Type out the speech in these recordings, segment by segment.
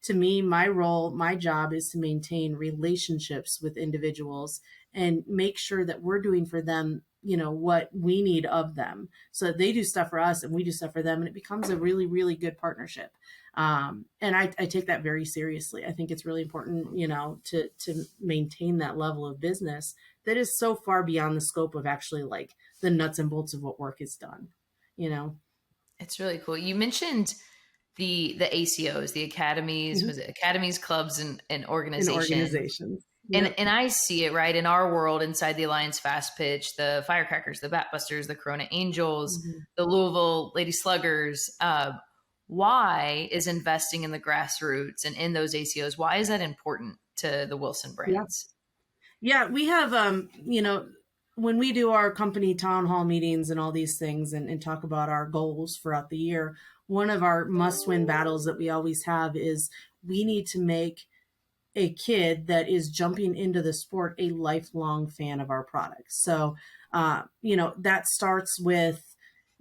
to me, my job is to maintain relationships with individuals and make sure that we're doing for them, what we need of them, so that they do stuff for us and we do stuff for them. And it becomes a really, really good partnership. And I take that very seriously. I think it's really important, to maintain that level of business that is so far beyond the scope of actually like the nuts and bolts of what work is done. It's really cool. You mentioned the ACOs, the academies, was it academies, clubs, and organizations. Yep. And I see it right in our world inside the Alliance Fastpitch, the Firecrackers, the Batbusters, the Corona Angels, the Louisville Lady Sluggers. Why is investing in the grassroots and in those ACOs? Why is that important to the Wilson brands? Yeah, we have, when we do our company town hall meetings and all these things and talk about our goals throughout the year, one of our must-win battles that we always have is we need to make a kid that is jumping into the sport a lifelong fan of our products. So, that starts with,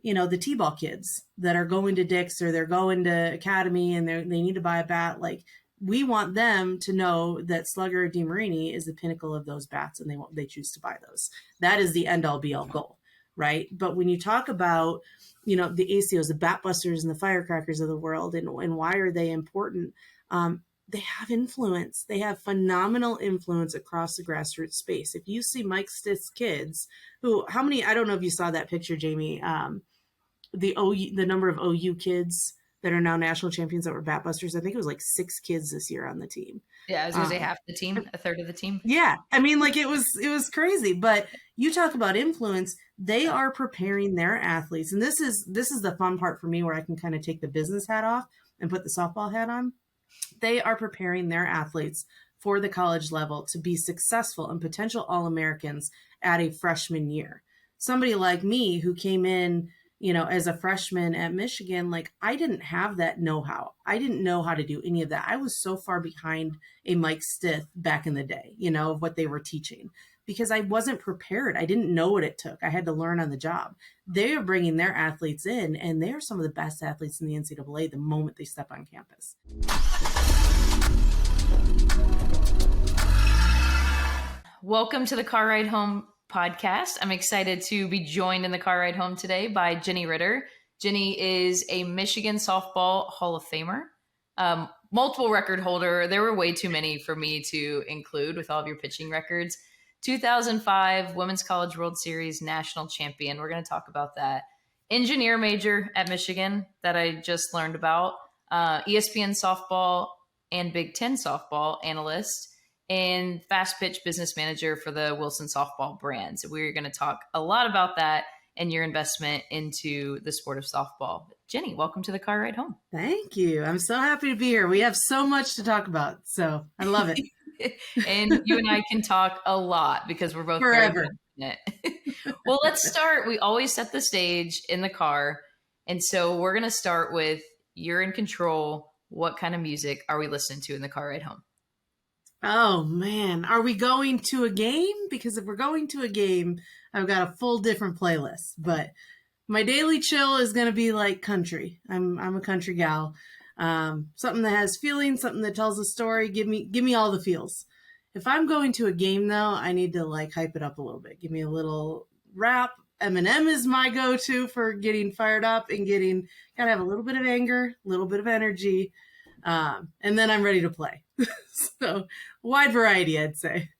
the T-ball kids that are going to Dick's or they're going to Academy and they need to buy a bat. Like, we want them to know that Slugger or DeMarini is the pinnacle of those bats and they choose to buy those. That is the end all be all goal, right? But when you talk about, the ACOs, the Batbusters and the Firecrackers of the world, and why are they important? They have influence. They have phenomenal influence across the grassroots space. If you see Mike Stith's kids, I don't know if you saw that picture, Jamie, the number of OU kids that are now national champions that were Batbusters. I think it was like 6 kids this year on the team. Yeah, I was going to say half the team, a third of the team. Yeah. I mean, like it was crazy, but you talk about influence, they are preparing their athletes. And this is the fun part for me where I can kind of take the business hat off and put the softball hat on. They are preparing their athletes for the college level to be successful and potential All-Americans at a freshman year. Somebody like me who came in, as a freshman at Michigan, like I didn't have that know-how. I didn't know how to do any of that. I was so far behind a Mike Stith back in the day, of what they were teaching, because I wasn't prepared. I didn't know what it took. I had to learn on the job. They are bringing their athletes in, and they are some of the best athletes in the NCAA the moment they step on campus. Welcome to the Car Ride Home podcast. I'm excited to be joined in the car ride home today by Jennie Ritter. Jennie is a Michigan Softball Hall of Famer, multiple record holder. There were way too many for me to include with all of your pitching records. 2005 Women's College World Series national champion. We're going to talk about that. Engineer major at Michigan that I just learned about. ESPN Softball and Big Ten Softball Analyst. And Fastpitch Business Manager for the Wilson Softball brand. So we're going to talk a lot about that and your investment into the sport of softball. Jennie, welcome to the car ride home. Thank you. I'm so happy to be here. We have so much to talk about, so I love it. And you and I can talk a lot because we're both forever. Well, let's start. We always set the stage in the car. And so we're going to start with you're in control. What kind of music are we listening to in the car ride home? Oh, man. Are we going to a game? Because if we're going to a game, I've got a full different playlist. But my daily chill is going to be like country. I'm a country gal. Something that has feelings, something that tells a story. Give me all the feels. If I'm going to a game, though, I need to like hype it up a little bit. Give me a little rap. Eminem is my go-to for getting fired up and gotta have a little bit of anger, a little bit of energy. And then I'm ready to play. So wide variety, I'd say.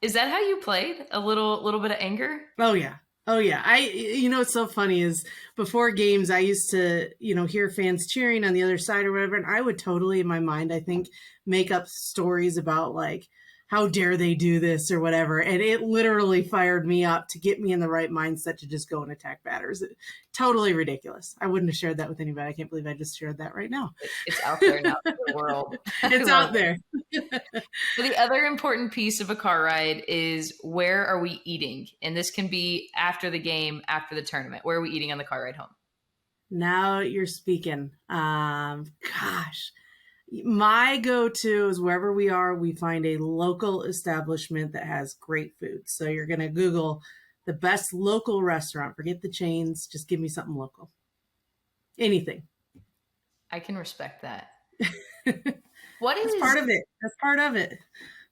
Is that how you played? A little bit of anger? Oh yeah. What's so funny is before games, I used to, hear fans cheering on the other side or whatever. And I would totally in my mind, I think, make up stories about like, how dare they do this or whatever. And it literally fired me up to get me in the right mindset to just go and attack batters. Totally ridiculous. I wouldn't have shared that with anybody. I can't believe I just shared that right now. It's out there now in the world. It's out there. So the other important piece of a car ride is where are we eating? And this can be after the game, after the tournament. Where are we eating on the car ride home? Now you're speaking. Gosh. My go-to is wherever we are, we find a local establishment that has great food. So you're going to Google the best local restaurant. Forget the chains. Just give me something local. Anything. I can respect that. What That's is part of it. That's part of it.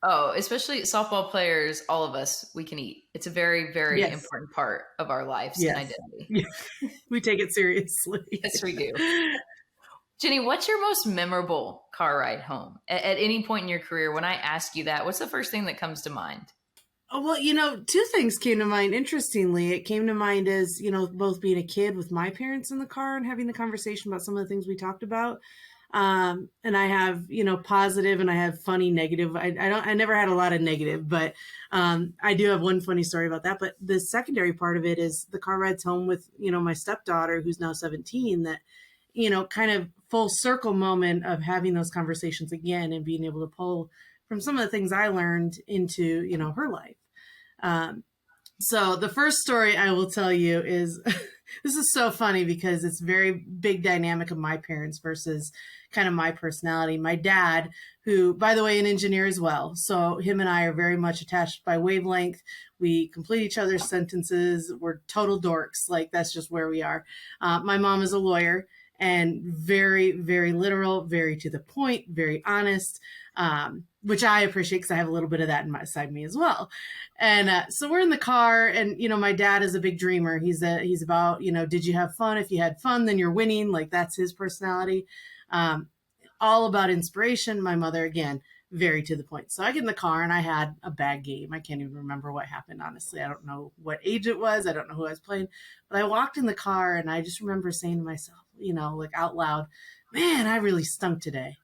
Oh, especially softball players, all of us, we can eat. It's a very, very Yes. important part of our lives and Yes. identity. Yeah. We take it seriously. Yes, we do. Jenny, what's your most memorable car ride home? At any point in your career, when I ask you that, what's the first thing that comes to mind? Oh, well, two things came to mind. Interestingly, it came to mind as, both being a kid with my parents in the car and having the conversation about some of the things we talked about. And I have, positive and I have funny negative. I never had a lot of negative, but I do have one funny story about that. But the secondary part of it is the car rides home with, my stepdaughter, who's now 17, that, kind of full circle moment of having those conversations again and being able to pull from some of the things I learned into, her life. Um, so the first story I will tell you is this is so funny because it's very big dynamic of my parents versus kind of my personality. My dad, who, by the way, an engineer as well. So him and I are very much attached by wavelength. We complete each other's sentences. We're total dorks. Like that's just where we are. My mom is a lawyer and very, very literal, very to the point, very honest, which I appreciate because I have a little bit of that inside me as well. And so we're in the car, and my dad is a big dreamer. He's about did you have fun? If you had fun, then you're winning. Like that's his personality. All about inspiration. My mother, again, very to the point. So I get in the car and I had a bad game. I can't even remember what happened, honestly. I don't know what age it was. I don't know who I was playing. But I walked in the car and I just remember saying to myself, like out loud, man, I really stunk today.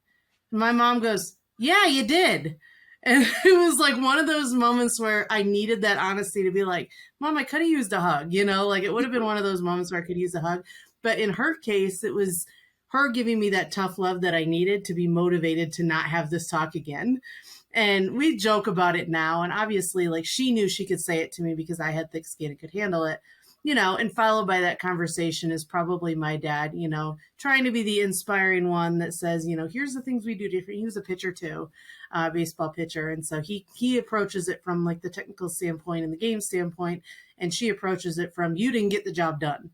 And my mom goes, yeah, you did. And it was like one of those moments where I needed that honesty to be like, Mom, I could have used a hug, like it would have been one of those moments where I could use a hug. But in her case, it was her giving me that tough love that I needed to be motivated to not have this talk again. And we joke about it now. And obviously, like she knew she could say it to me because I had thick skin and could handle it. And followed by that conversation is probably my dad, trying to be the inspiring one that says, here's the things we do different. He was a pitcher too, baseball pitcher. And so he approaches it from like the technical standpoint and the game standpoint. And she approaches it from, you didn't get the job done.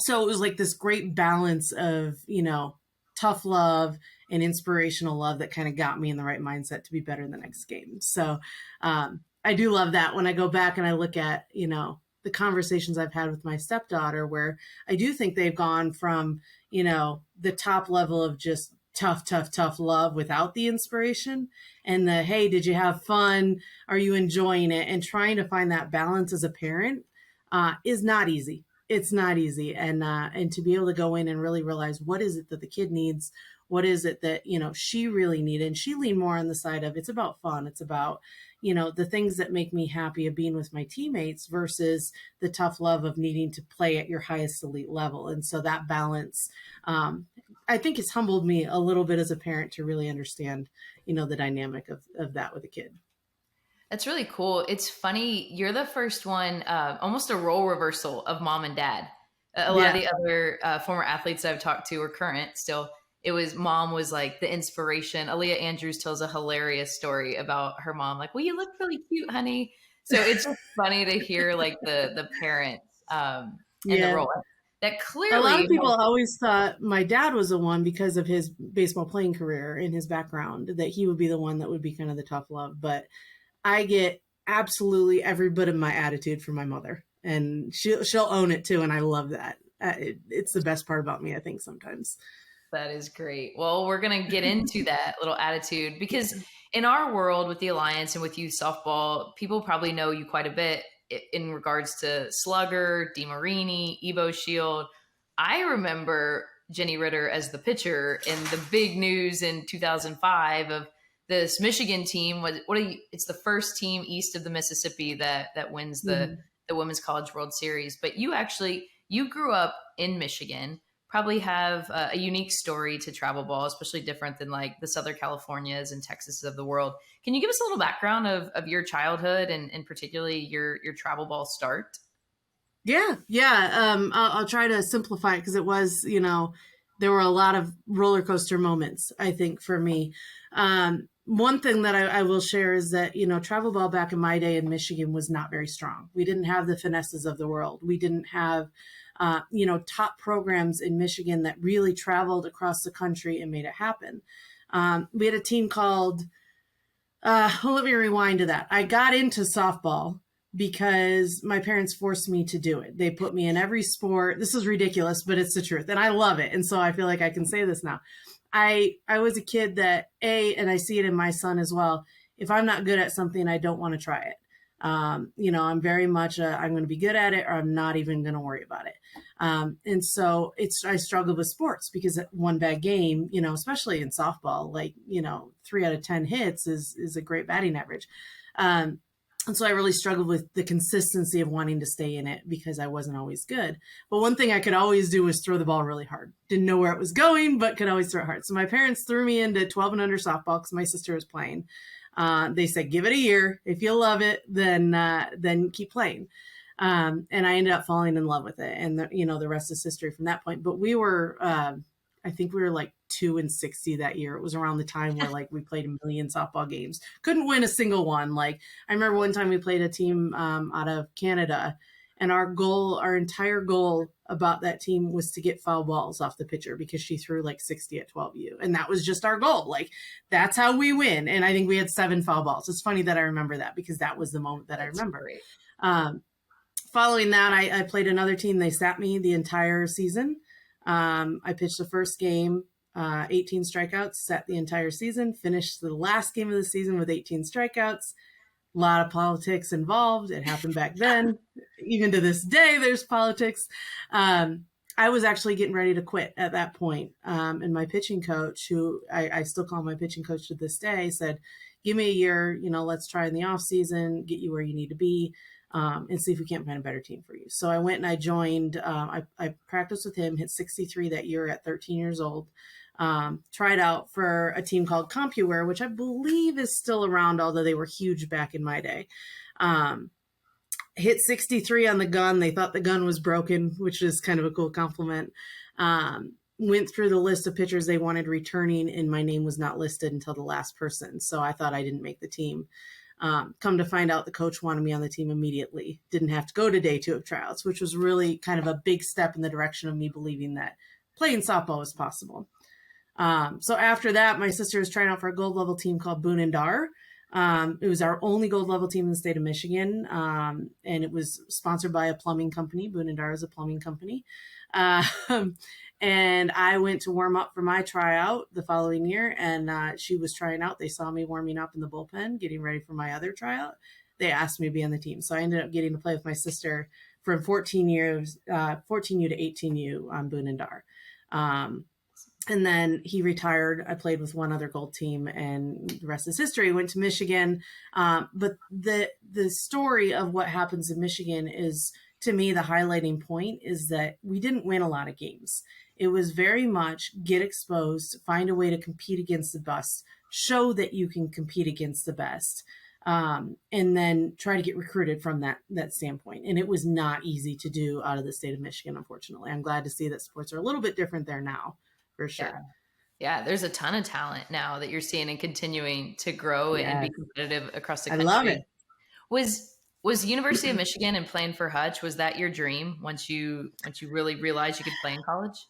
So it was like this great balance of, tough love and inspirational love that kind of got me in the right mindset to be better in the next game. So I do love that when I go back and I look at, the conversations I've had with my stepdaughter, where I do think they've gone from, the top level of just tough love without the inspiration and the, hey, did you have fun? Are you enjoying it? And trying to find that balance as a parent is not easy. It's not easy. And to be able to go in and really realize what is it that the kid needs? What is it that, she really needed? And she leaned more on the side of it's about fun. It's about, the things that make me happy of being with my teammates versus the tough love of needing to play at your highest elite level. And so that balance, I think it's humbled me a little bit as a parent to really understand, the dynamic of that with a kid. That's really cool. It's funny. You're the first one, almost a role reversal of mom and dad. A lot of the other former athletes I've talked to or current still, it was mom was like the inspiration. Aaliyah Andrews tells a hilarious story about her mom, like, well, you look really cute, honey. So it's just funny to hear like the parents in the Yeah. role. That A lot of clearly people always thought my dad was the one because of his baseball playing career and his background, that he would be the one that would be kind of the tough love. But I get absolutely every bit of my attitude from my mother, and she'll own it too. And I love that. It's the best part about me, I think, sometimes. That is great. Well, we're going to get into that little attitude because in our world with the Alliance and with youth softball, people probably know you quite a bit in regards to Slugger, DeMarini, Evo Shield. I remember Jennie Ritter as the pitcher in the big news in 2005 of this Michigan team. It's the first team east of the Mississippi that wins the Women's College World Series. But you grew up in Michigan, probably have a unique story to travel ball, especially different than like the Southern Californias and Texas of the world. Can you give us a little background of your childhood and particularly your travel ball start? Yeah. I'll try to simplify it because it was, there were a lot of roller coaster moments, I think, for me. One thing that I will share is that, travel ball back in my day in Michigan was not very strong. We didn't have the finesses of the world. We didn't have, top programs in Michigan that really traveled across the country and made it happen. We had a team called, let me rewind to that. I got into softball because my parents forced me to do it. They put me in every sport. This is ridiculous, but it's the truth. And I love it. And so I feel like I can say this now. I was a kid that and I see it in my son as well. If I'm not good at something, I don't want to try it. I'm very much I'm going to be good at it, or I'm not even going to worry about it. And so I struggle with sports because one bad game, especially in softball, 3 out of 10 hits is a great batting average. And so I really struggled with the consistency of wanting to stay in it because I wasn't always good. But one thing I could always do was throw the ball really hard. Didn't know where it was going, but could always throw it hard. So my parents threw me into 12 and under softball because my sister was playing. They said, give it a year. If you love it, then keep playing. And I ended up falling in love with it. And the rest is history from that point. But we were, I think we were like 2-60 that year. It was around the time where we played a million softball games. Couldn't win a single one. I remember one time we played a team out of Canada, and our entire goal about that team was to get foul balls off the pitcher because she threw 60 at 12U. And that was just our goal. That's how we win. And I think we had 7 foul balls. It's funny that I remember that because that was the moment that I remember. Following that, I played another team. They sat me the entire season. I pitched the first game, 18 strikeouts, sat the entire season, finished the last game of the season with 18 strikeouts. A lot of politics involved. It happened back then. Even to this day, there's politics. I was actually getting ready to quit at that point. And my pitching coach, who I still call my pitching coach to this day, said, give me a year, let's try in the off season, get you where you need to be. And see if we can't find a better team for you. So I went and I joined, I practiced with him, hit 63 that year at 13 years old, tried out for a team called CompuWare, which I believe is still around, although they were huge back in my day. Hit 63 on the gun. They thought the gun was broken, which is kind of a cool compliment. Went through the list of pitchers they wanted returning, and my name was not listed until the last person. So I thought I didn't make the team. Come to find out, the coach wanted me on the team immediately. Didn't have to go to day 2 of tryouts, which was really kind of a big step in the direction of me believing that playing softball was possible. So after that, my sister was trying out for a gold level team called Boone and Dar. It was our only gold level team in the state of Michigan. And it was sponsored by a plumbing company. Boone and Dar is a plumbing company. And I went to warm up for my tryout the following year, and she was trying out. They saw me warming up in the bullpen, getting ready for my other tryout. They asked me to be on the team. So I ended up getting to play with my sister for 14 years, 14U to 18U on Boone and Dar. And then he retired. I played with one other gold team, and the rest is history. Went to Michigan. But the story of what happens in Michigan is, to me, the highlighting point is that we didn't win a lot of games. It was very much get exposed, find a way to compete against the best, show that you can compete against the best, and then try to get recruited from that standpoint. And it was not easy to do out of the state of Michigan, unfortunately. I'm glad to see that sports are a little bit different there now, for sure. Yeah, there's a ton of talent now that you're seeing and continuing to grow and be competitive across the country. I love it. Was University of Michigan and playing for Hutch, was that your dream once you really realized you could play in college?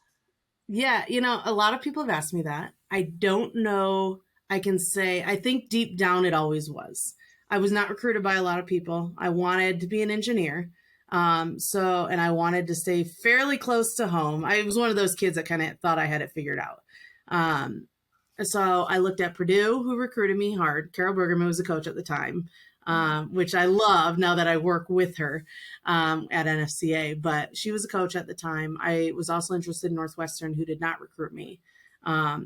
Yeah, a lot of people have asked me that. I don't know. I can say, I think deep down it always was. I was not recruited by a lot of people. I wanted to be an engineer. And I wanted to stay fairly close to home. I was one of those kids that kind of thought I had it figured out. So I looked at Purdue, who recruited me hard. Carol Bergerman was the coach at the time, which I love now that I work with her at NFCA. But she was a coach at the time. I was also interested in Northwestern, who did not recruit me.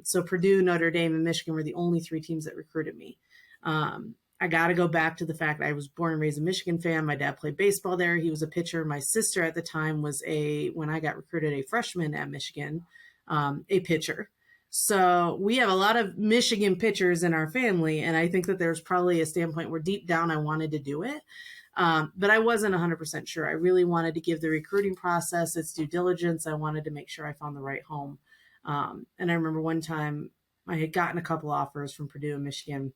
So Purdue, Notre Dame, and Michigan were the only 3 teams that recruited me. I got to go back to the fact that I was born and raised a Michigan fan. My dad played baseball there. He was a pitcher. My sister at the time was when I got recruited, a freshman at Michigan, a pitcher. So we have a lot of Michigan pitchers in our family. And I think that there's probably a standpoint where deep down I wanted to do it. But I wasn't 100% sure. I really wanted to give the recruiting process its due diligence. I wanted to make sure I found the right home. And I remember one time I had gotten a couple offers from Purdue and Michigan.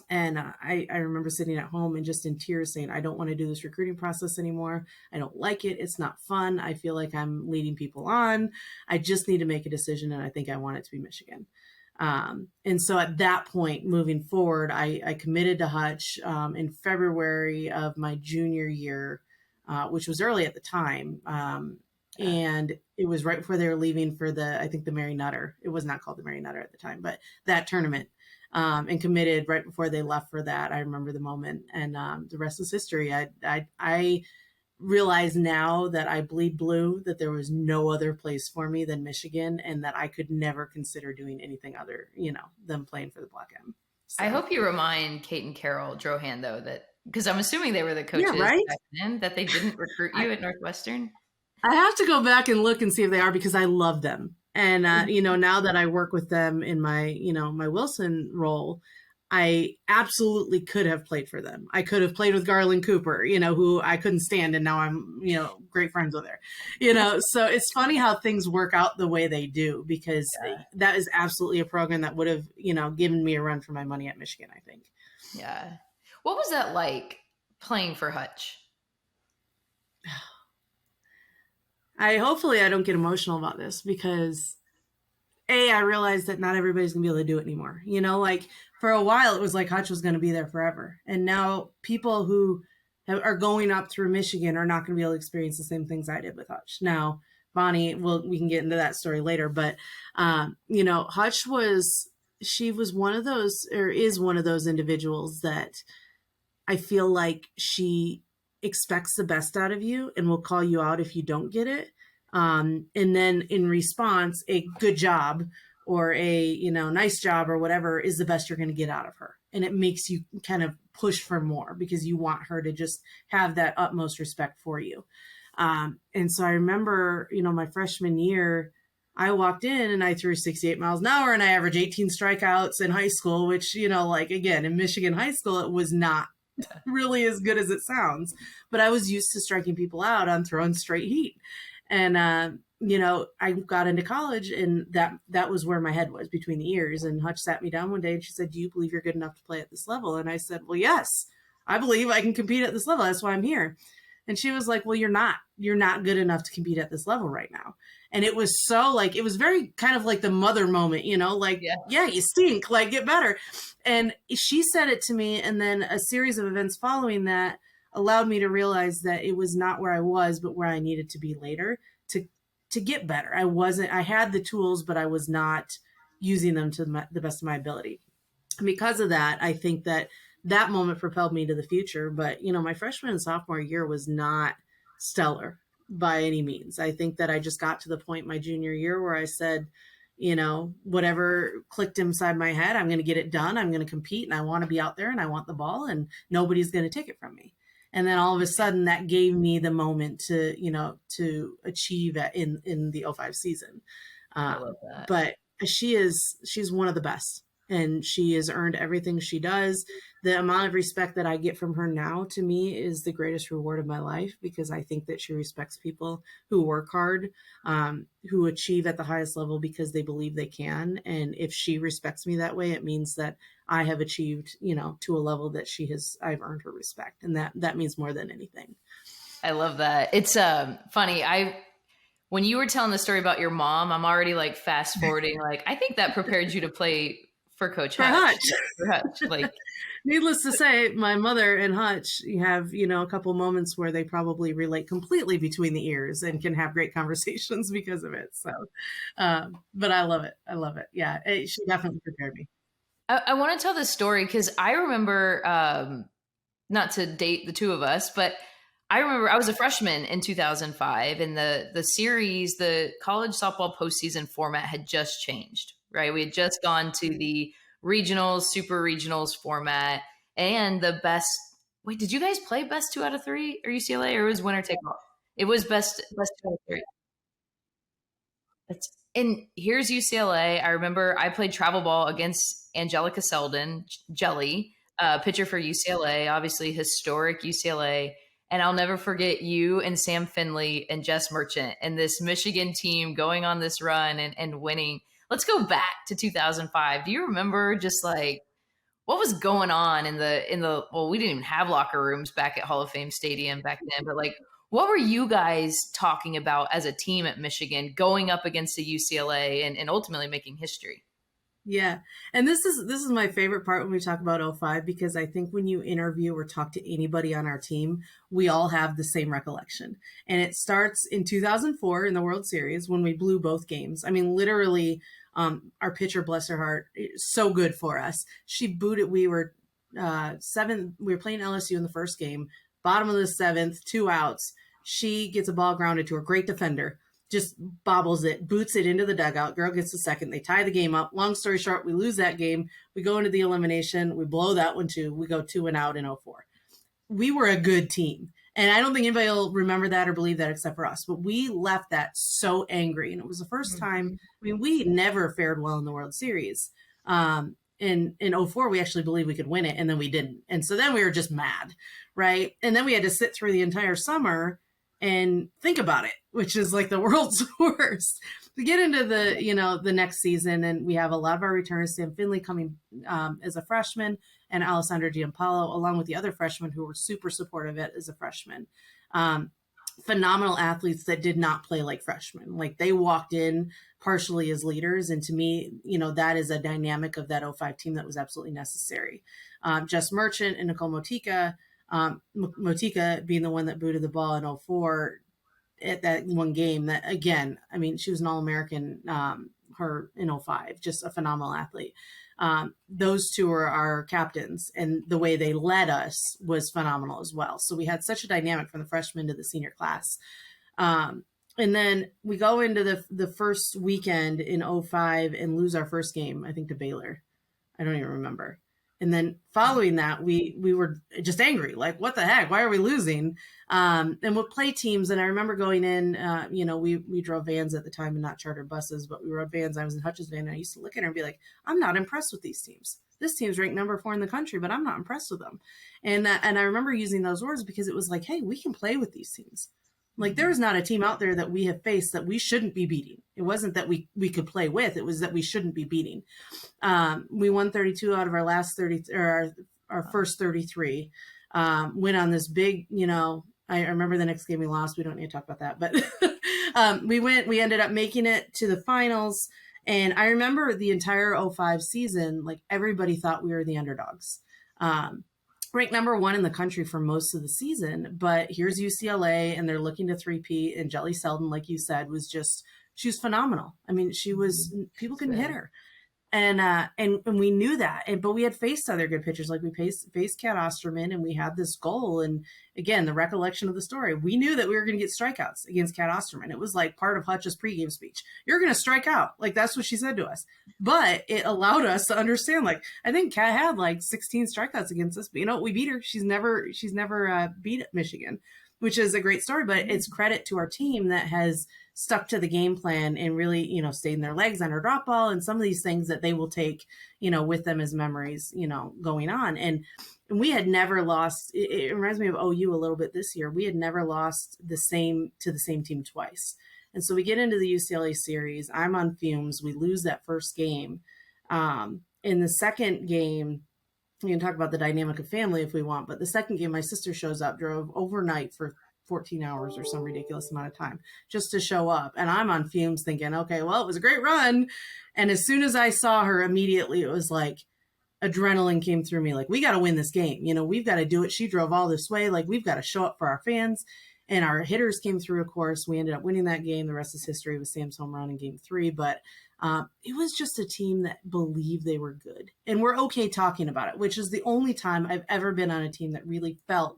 And I remember sitting at home and just in tears saying, I don't want to do this recruiting process anymore. I don't like it. It's not fun. I feel like I'm leading people on. I just need to make a decision. And I think I want it to be Michigan. And so at that point, moving forward, I committed to Hutch in February of my junior year, which was early at the time. And it was right before they were leaving for I think the Mary Nutter. It was not called the Mary Nutter at the time, but that tournament. And committed right before they left for that. I remember the moment, and the rest is history. I realize now that I bleed blue, that there was no other place for me than Michigan, and that I could never consider doing anything other, than playing for the Black M. So. I hope you remind Kate and Carol Drohan, though, that because I'm assuming they were the coaches right? back then, that they didn't recruit you at Northwestern. I have to go back and look and see if they are, because I love them. And, now that I work with them in my, my Wilson role, I absolutely could have played for them. I could have played with Garland Cooper, who I couldn't stand. And now I'm, great friends with her, so it's funny how things work out the way they do, because that is absolutely a program that would have, given me a run for my money at Michigan, I think. Yeah. What was that like playing for Hutch? Hopefully I don't get emotional about this, because I realized that not everybody's gonna be able to do it anymore. Like for a while it was like Hutch was going to be there forever. And now people who are going up through Michigan are not going to be able to experience the same things I did with Hutch. Now, Bonnie, we can get into that story later, but Hutch she was one of those, or is one of those individuals that I feel like she expects the best out of you and will call you out if you don't get it. And then in response, a good job or a, nice job or whatever is the best you're going to get out of her. And it makes you kind of push for more, because you want her to just have that utmost respect for you. And so I remember, my freshman year, I walked in and I threw 68 miles an hour and I averaged 18 strikeouts in high school, which, again, in Michigan high school, it was not really as good as it sounds, but I was used to striking people out on throwing straight heat. And, I got into college, and that was where my head was, between the ears. And Hutch sat me down one day and she said, "Do you believe you're good enough to play at this level?" And I said, "Well, yes, I believe I can compete at this level. That's why I'm here." And she was like, "Well, you're not good enough to compete at this level right now." And it was so it was very kind of like the mother moment, yeah, you stink, get better. And she said it to me. And then a series of events following that allowed me to realize that it was not where I was, but where I needed to be later to get better. I had the tools, but I was not using them to the best of my ability. And because of that, I think that moment propelled me to the future. But, my freshman and sophomore year was not stellar by any means. I think that I just got to the point my junior year where I said, whatever clicked inside my head, I'm going to get it done. I'm going to compete, and I want to be out there, and I want the ball, and nobody's going to take it from me. And then all of a sudden that gave me the moment to achieve in the 05 season. I love that. But she's one of the best, and she has earned everything she does. The amount of respect that I get from her now, to me, is the greatest reward of my life, because I think that she respects people who work hard, who achieve at the highest level because they believe they can. And if she respects me that way, it means that I have achieved, to a level that I've earned her respect. And that means more than anything. I love that. It's funny. When you were telling the story about your mom, I'm already fast forwarding. I think that prepared you to play for Coach Hutch. For Hutch. Needless to say, my mother and Hutch have, a couple moments where they probably relate completely between the ears and can have great conversations because of it. So, but I love it. I love it. Yeah, she definitely prepared me. I want to tell this story because I remember, not to date the two of us, but I remember I was a freshman in 2005, and the series, the college softball postseason format had just changed, right? We had just gone to the regionals, super regionals format, and the best. Wait, did you guys play best 2 out of 3 or UCLA, or it was winner take all? It was best 2 out of 3. And here's UCLA. I remember I played travel ball against Angelica Selden, Jelly, pitcher for UCLA, obviously historic UCLA. And I'll never forget you and Sam Finley and Jess Merchant and this Michigan team going on this run and winning. Let's go back to 2005. Do you remember just what was going on in the, well, we didn't even have locker rooms back at Hall of Fame Stadium back then, but what were you guys talking about as a team at Michigan going up against the UCLA and ultimately making history? Yeah. And this is my favorite part when we talk about '05, because I think when you interview or talk to anybody on our team, we all have the same recollection. And it starts in 2004 in the World Series when we blew both games. I mean, literally, our pitcher, bless her heart, so good for us. She booted. We were seven. We were playing LSU in the first game, bottom of the seventh, 2 outs. She gets a ball grounded to her, great defender, just bobbles it, boots it into the dugout. Girl gets the second. They tie the game up. Long story short, we lose that game. We go into the elimination. We blow that one too. We go 2-0 in '04. We were a good team. And I don't think anybody will remember that or believe that except for us. But we left that so angry. And it was the first time, I mean, we never fared well in the World Series. In '04, we actually believed we could win it, and then we didn't. And so then we were just mad, right? And then we had to sit through the entire summer and think about it, which is like the world's worst. We get into the next season, and we have a lot of our returners. Sam Finley coming as a freshman, and Alessandra Giampaolo, along with the other freshmen who were super supportive of it as a freshman. Phenomenal athletes that did not play like freshmen. Like, they walked in partially as leaders. And to me, that is a dynamic of that '05 team that was absolutely necessary. Jess Merchant and Nicole Motika, Motika being the one that booted the ball in '04 at that one game. That, again, I mean, she was an All-American, her in '05, just a phenomenal athlete. Those two are our captains, and the way they led us was phenomenal as well. So we had such a dynamic from the freshman to the senior class. And then we go into the first weekend in '05 and lose our first game, I think, to Baylor. I don't even remember. And then following that, we were just angry. Like, what the heck? Why are we losing? And we'll play teams. And I remember going in, we drove vans at the time and not chartered buses, but we rode vans. I was in Hutch's van, and I used to look at her and be like, I'm not impressed with these teams. This team's ranked number 4 in the country, but I'm not impressed with them. And I remember using those words because it was like, hey, we can play with these teams. Like, there is not a team out there that we have faced that we shouldn't be beating. It wasn't that we could play with, it was that we shouldn't be beating. We won 32 out of our last 30, or our first 33. Went on this big, I remember the next game we lost. We don't need to talk about that, but we ended up making it to the finals. And I remember the entire '05 season, like, everybody thought we were the underdogs. Ranked number 1 in the country for most of the season, but here's UCLA, and they're looking to three-peat, and Jelly Selden, like you said, she was phenomenal. I mean, people couldn't hit her. And we knew that, but we had faced other good pitchers. Like, we faced Kat Osterman, and we had this goal. And again, the recollection of the story, we knew that we were going to get strikeouts against Kat Osterman. It was like part of Hutch's pregame speech. You're going to strike out. Like, that's what she said to us. But it allowed us to understand, like, I think Kat had like 16 strikeouts against us, but we beat her. She's never beat Michigan, which is a great story, but it's credit to our team that has stuck to the game plan and really, stayed in their legs on her drop ball and some of these things that they will take, with them as memories, going on. And we had never lost. It reminds me of OU a little bit this year. We had never lost to the same team twice. And so we get into the UCLA series. I'm on fumes. We lose that first game. In the second game, we can talk about the dynamic of family if we want, but the second game, my sister shows up, drove overnight for 14 hours or some ridiculous amount of time just to show up. And I'm on fumes thinking, okay, well, it was a great run. And as soon as I saw her, immediately it was like adrenaline came through me. Like, we got to win this game. We've got to do it. She drove all this way. Like, we've got to show up for our fans. And our hitters came through, of course. We ended up winning that game. The rest is history with Sam's home run in game 3. But it was just a team that believed they were good. And we're okay talking about it, which is the only time I've ever been on a team that really felt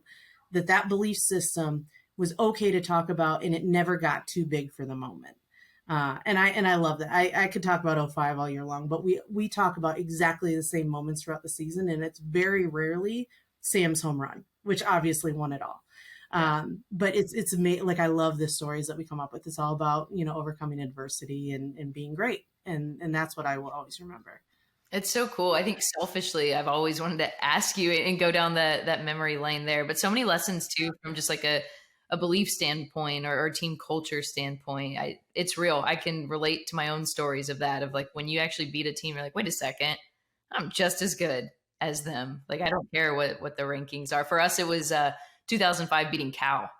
that belief system was okay to talk about, and it never got too big for the moment. And I love that. I could talk about '05 all year long, but we talk about exactly the same moments throughout the season, and it's very rarely Sam's home run, which obviously won it all. But it's amazing. Like, I love the stories that we come up with. It's all about, overcoming adversity and being great. And that's what I will always remember. It's so cool. I think selfishly, I've always wanted to ask you and go down that memory lane there, but so many lessons too, from just like a belief standpoint or team culture standpoint. It's real. I can relate to my own stories of that, of like, when you actually beat a team, you're like, wait a second, I'm just as good as them. Like, I don't care what the rankings are. For us, it was 2005 beating Cal,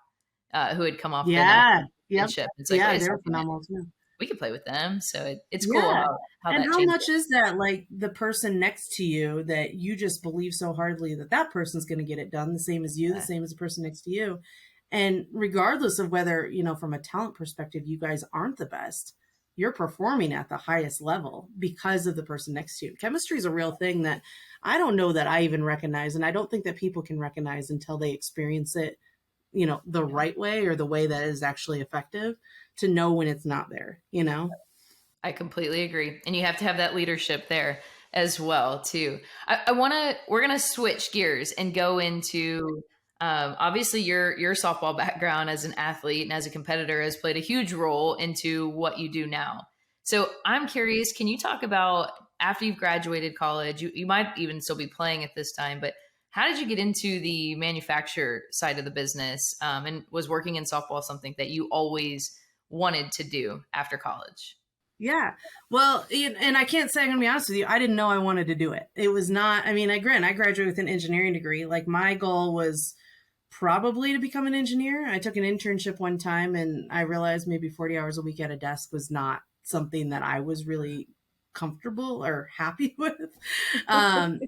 who had come off the championship. It's like, they're phenomenal too. we could play with them. So it's cool Yeah. how And that how changes. much is that, like, the person next to you that you just believe so hardly that that person's going to get it done, the same as you, the same as the person next to you. And regardless of whether, from a talent perspective, you guys aren't the best, you're performing at the highest level because of the person next to you. Chemistry is a real thing that I don't know that I even recognize. And I don't think that people can recognize until they experience it, the right way, or the way that is actually effective, to know when it's not there. I completely agree. And you have to have that leadership there as well, too. We're going to switch gears and go into, obviously your softball background as an athlete and as a competitor has played a huge role into what you do now. So I'm curious, can you talk about after you've graduated college, you might even still be playing at this time, but how did you get into the manufacturer side of the business? And was working in softball something that you always wanted to do after college? Yeah. Well, and I can't say, I'm going to be honest with you, I didn't know I wanted to do it. It was not, I graduated with an engineering degree. Like, my goal was probably to become an engineer. I took an internship one time and I realized maybe 40 hours a week at a desk was not something that I was really comfortable or happy with.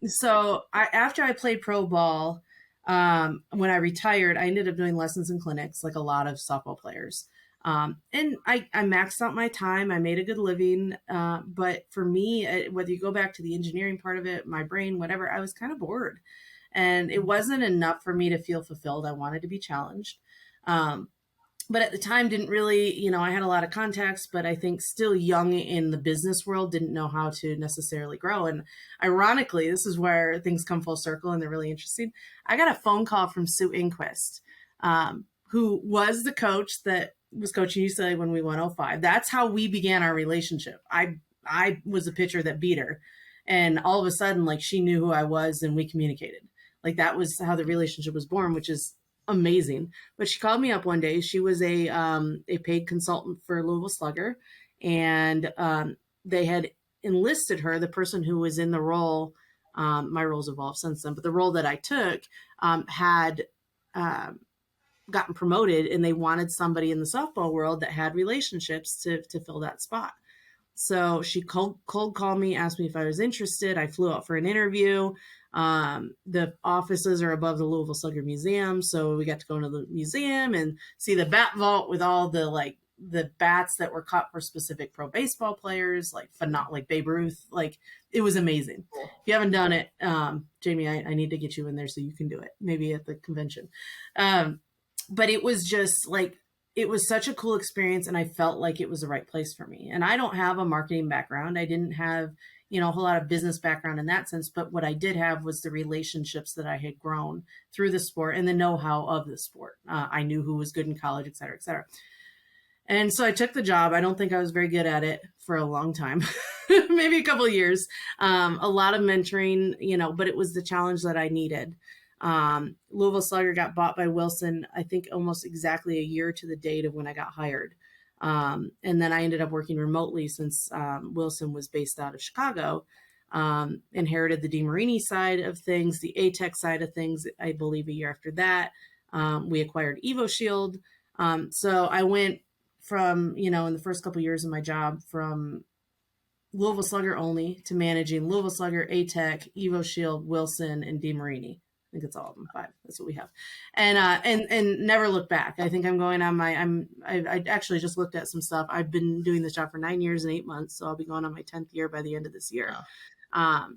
So after I played pro ball, when I retired, I ended up doing lessons and clinics like a lot of softball players. And I maxed out my time. I made a good living. But for me, whether you go back to the engineering part of it, my brain, whatever, I was kind of bored. And it wasn't enough for me to feel fulfilled. I wanted to be challenged. But at the time, didn't really, I had a lot of contacts, but I think still young in the business world, didn't know how to necessarily grow. And ironically, this is where things come full circle and they're really interesting. I got a phone call from Sue Inquist, who was the coach that was coaching UCLA when we won 05. That's how we began our relationship. I was a pitcher that beat her. And all of a sudden, like, she knew who I was and we communicated. Like, that was how the relationship was born, which is amazing. But she called me up one day. She was a paid consultant for Louisville Slugger, and they had enlisted her, the person who was in the role. My roles evolved since then, but the role that I took had gotten promoted, and they wanted somebody in the softball world that had relationships to fill that spot. So she cold called me, asked me if I was interested. I flew out for an interview. The offices are above the Louisville Slugger Museum. So we got to go into the museum and see the bat vault with all the bats that were caught for specific pro baseball players, like Babe Ruth. Like, it was amazing. If you haven't done it, Jamie, I need to get you in there so you can do it, maybe at the convention. But it was just like, it was such a cool experience, and I felt like it was the right place for me. And I don't have a marketing background. I didn't have, a whole lot of business background in that sense. But what I did have was the relationships that I had grown through the sport and the know-how of the sport. I knew who was good in college, et cetera, et cetera. And so I took the job. I don't think I was very good at it for a long time, maybe a couple of years. A lot of mentoring, but it was the challenge that I needed. Louisville Slugger got bought by Wilson, I think almost exactly a year to the date of when I got hired. And then I ended up working remotely since Wilson was based out of Chicago. Inherited the DeMarini side of things, the ATEC side of things, I believe a year after that. We acquired EvoShield. So I went from, in the first couple of years of my job, from Louisville Slugger only to managing Louisville Slugger, ATEC, EvoShield, Wilson, and DeMarini. I think it's all of them, 5. That's what we have. And never look back. I think I'm going on I actually just looked at some stuff. I've been doing this job for 9 years and 8 months. So I'll be going on my 10th year by the end of this year. Wow.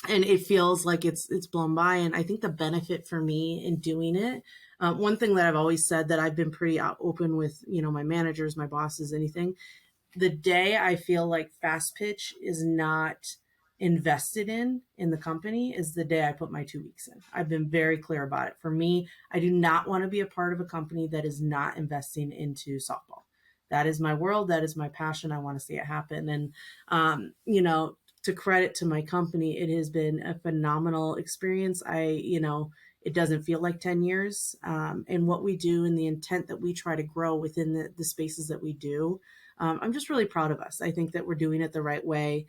And it feels like it's blown by. And I think the benefit for me in doing it, one thing that I've always said that I've been pretty open with, my managers, my bosses, anything, the day I feel like Fastpitch is not invested in the company is the day I put my 2 weeks in. I've been very clear about it. For me, I do not want to be a part of a company that is not investing into softball. That is my world. That is my passion. I want to see it happen. And, to credit to my company, it has been a phenomenal experience. It doesn't feel like 10 years. And what we do and the intent that we try to grow within the spaces that we do, I'm just really proud of us. I think that we're doing it the right way.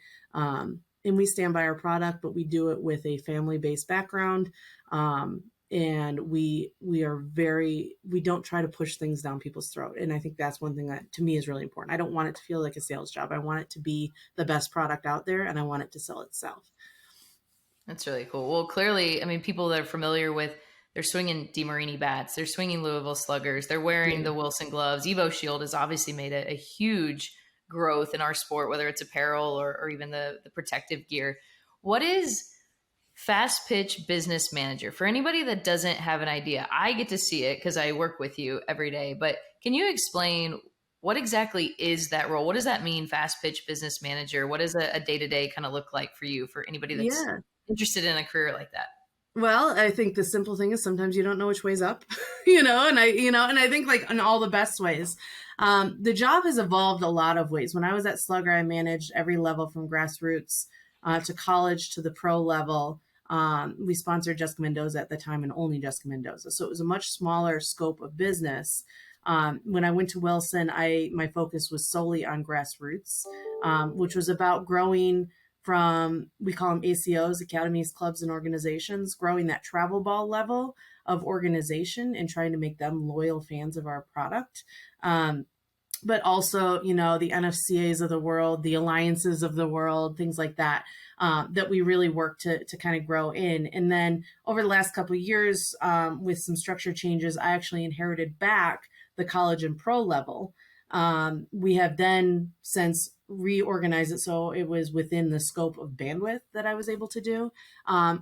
And we stand by our product, but we do it with a family-based background. and we don't try to push things down people's throat. And I think that's one thing that to me is really important. I don't want it to feel like a sales job. I want it to be the best product out there, and I want it to sell itself. That's really cool. Well, clearly, I mean, people that are familiar with, they're swinging DeMarini bats, they're swinging Louisville Sluggers, they're wearing Yeah. the Wilson gloves. Evo Shield has obviously made a huge growth in our sport, whether it's apparel or even the protective gear. What is Fast Pitch Business Manager? For anybody that doesn't have an idea, I get to see it because I work with you every day, but can you explain what exactly is that role? What does that mean, Fast Pitch Business Manager? What does a day-to-day kind of look like for you, for anybody that's Yeah. interested in a career like that? Well, I think the simple thing is sometimes you don't know which way's up, and I think like in all the best ways. The job has evolved a lot of ways. When I was at Slugger, I managed every level from grassroots to college to the pro level. We sponsored Jessica Mendoza at the time and only Jessica Mendoza. So it was a much smaller scope of business. When I went to Wilson, my focus was solely on grassroots, which was about growing from, we call them ACOs, academies, clubs, and organizations, growing that travel ball level of organization and trying to make them loyal fans of our product. But also, the NFCAs of the world, the alliances of the world, things like that, that we really work to kind of grow in. And then over the last couple of years, with some structure changes, I actually inherited back the college and pro level. We have then since reorganized it so it was within the scope of bandwidth that I was able to do,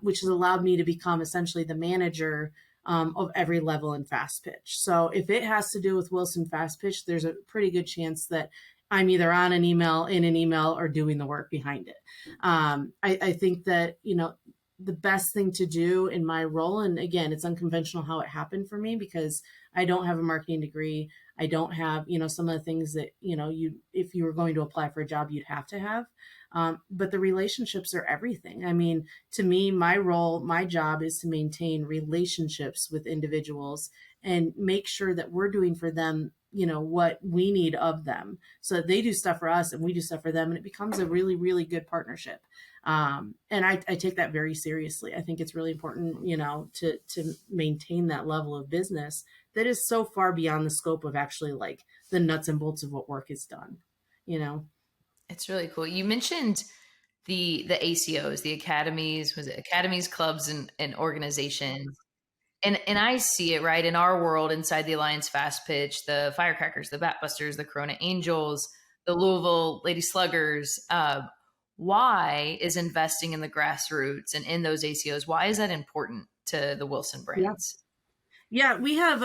which has allowed me to become essentially the manager of every level in Fast Pitch. So if it has to do with Wilson Fastpitch, there's a pretty good chance that I'm either on an email, in an email, or doing the work behind it. I think that, the best thing to do in my role, and again, it's unconventional how it happened for me because I don't have a marketing degree. I don't have, some of the things that, if you were going to apply for a job, you'd have to have. But the relationships are everything. I mean, to me, my role, my job is to maintain relationships with individuals and make sure that we're doing for them, what we need of them. So that they do stuff for us and we do stuff for them. And it becomes a really, really good partnership. And I take that very seriously. I think it's really important, to maintain that level of business that is so far beyond the scope of actually like the nuts and bolts of what work is done, It's really cool. You mentioned the ACOs, the academies, was it academies, clubs, and organizations? And I see it right in our world inside the Alliance Fast Pitch, the Firecrackers, the Batbusters, the Corona Angels, the Louisville Lady Sluggers. Why is investing in the grassroots and in those ACOs? Why is that important to the Wilson Yeah. brands? Yeah, we have,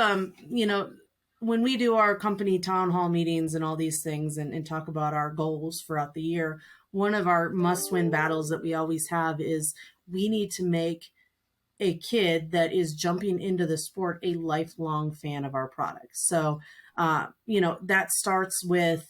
when we do our company town hall meetings and all these things and talk about our goals throughout the year, one of our must-win battles that we always have is we need to make a kid that is jumping into the sport a lifelong fan of our products. So, that starts with,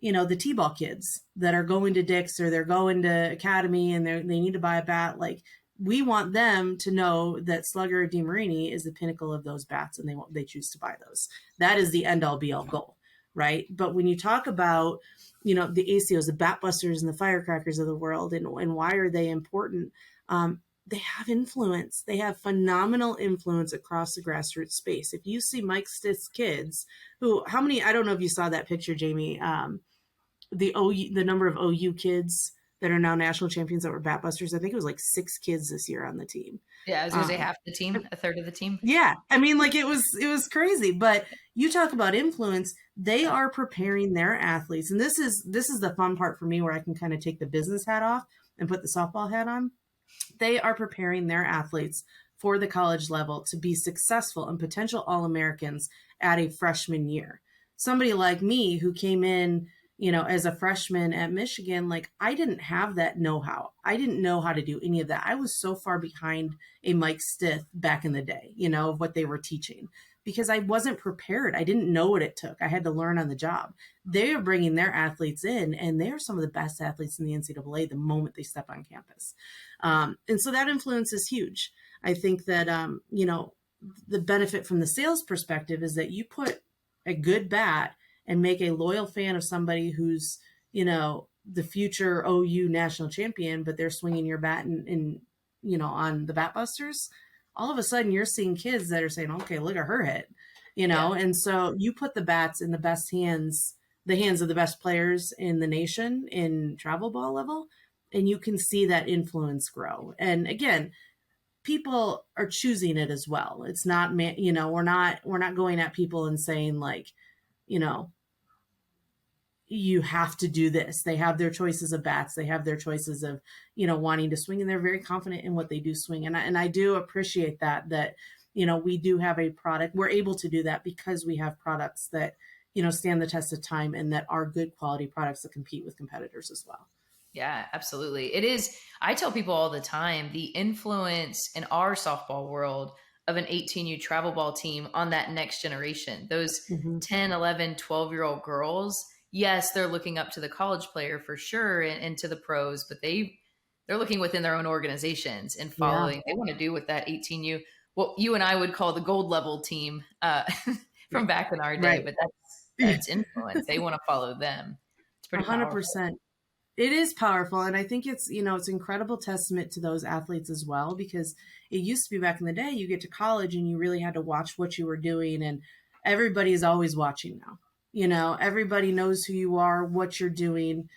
the T-ball kids that are going to Dick's or they're going to Academy and they need to buy a bat. Like, we want them to know that Slugger DeMarini is the pinnacle of those bats and they choose to buy those. That is the end all be all goal, right? But when you talk about, the ACOs, the bat busters and the firecrackers of the world and why are they important? They have influence. They have phenomenal influence across the grassroots space. If you see Mike Stith's kids, I don't know if you saw that picture, Jamie, the number of OU kids that are now national champions that were bat busters. I think it was like 6 kids this year on the team. Yeah, I was going to say half the team, a third of the team. Yeah. I mean, like it was crazy, but you talk about influence, they are preparing their athletes. And this is the fun part for me where I can kind of take the business hat off and put the softball hat on. They are preparing their athletes for the college level to be successful and potential All-Americans at a freshman year. Somebody like me who came in, as a freshman at Michigan, like I didn't have that know-how. I didn't know how to do any of that. I was so far behind a Mike Stith back in the day, of what they were teaching because I wasn't prepared. I didn't know what it took. I had to learn on the job. They are bringing their athletes in and they're some of the best athletes in the NCAA the moment they step on campus. And so that influence is huge. I think that, the benefit from the sales perspective is that you put a good bat and make a loyal fan of somebody who's, the future OU national champion, but they're swinging your bat and on the Bat Busters. all of a sudden you're seeing kids that are saying, okay, look at her hit, Yeah. and so you put the bats in the best hands, the hands of the best players in the nation in travel ball level, and you can see that influence grow. And again, people are choosing it as well. It's not, we're not going at people and saying like, you know, you have to do this. They have their choices of bats. They have their choices of, wanting to swing, and they're very confident in what they do swing. And I do appreciate that, we do have a product. We're able to do that because we have products that, stand the test of time and that are good quality products that compete with competitors as well. Yeah, absolutely. It is. I tell people all the time the influence in our softball world of an 18U travel ball team on that next generation, those Mm-hmm. 10, 11, 12-year-old girls. Yes, they're looking up to the college player for sure and to the pros, but they're looking within their own organizations and Yeah. following. They want to do with that 18U, what you and I would call the gold level team from back in our day, Right. but that's influence. They want to follow them. It's A pretty hundred powerful. percent. It is powerful. And I think it's incredible testament to those athletes as well, because it used to be back in the day, you get to college and you really had to watch what you were doing. And everybody is always watching now. Everybody knows who you are, what you're doing,